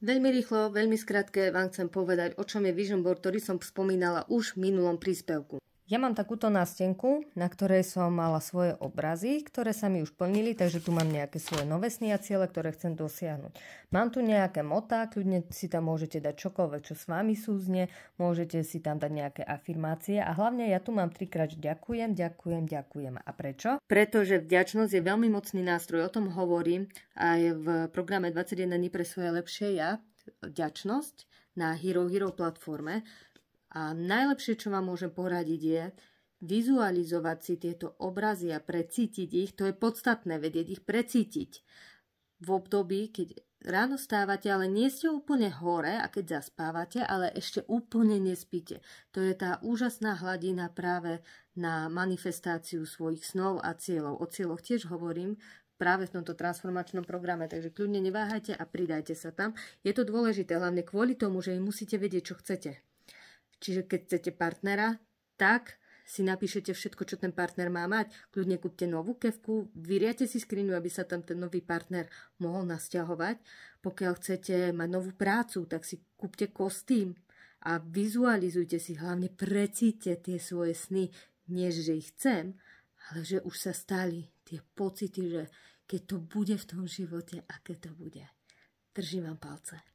Veľmi rýchlo, veľmi skrátke vám chcem povedať, o čom je Vision Board, ktorý som spomínala už v minulom príspevku. Ja mám takúto nástenku, na ktorej som mala svoje obrazy, ktoré sa mi už plnili, takže tu mám nejaké svoje nové sny a ciele, ktoré chcem dosiahnuť. Mám tu nejaké motá, kľudne si tam môžete dať čokoľvek, čo s vami súzne, môžete si tam dať nejaké afirmácie a hlavne ja tu mám 3-krát ďakujem, ďakujem, ďakujem. A prečo? Pretože vďačnosť je veľmi mocný nástroj, o tom hovorím aj v programe 21 dní pre svoje lepšie ja, vďačnosť na Hero platforme. A najlepšie, čo vám môžem poradiť, je vizualizovať si tieto obrazy a precítiť ich. To je podstatné, vedieť ich precítiť. V období, keď ráno stávate, ale nie ste úplne hore a keď zaspávate, ale ešte úplne nespíte. To je tá úžasná hladina práve na manifestáciu svojich snov a cieľov. O cieľoch tiež hovorím práve v tomto transformačnom programe, takže kľudne neváhajte a pridajte sa tam. Je to dôležité, hlavne kvôli tomu, že musíte vedieť, čo chcete. Čiže keď chcete partnera, tak si napíšete všetko, čo ten partner má mať. Kľudne kúpte novú kefku, vyriate si skriňu, aby sa tam ten nový partner mohol nasťahovať. Pokiaľ chcete mať novú prácu, tak si kúpte kostým a vizualizujte si, hlavne precíťte tie svoje sny. Nie, že ich chcem, ale že už sa stali tie pocity, že keď to bude v tom živote, aké to bude. Držím vám palce.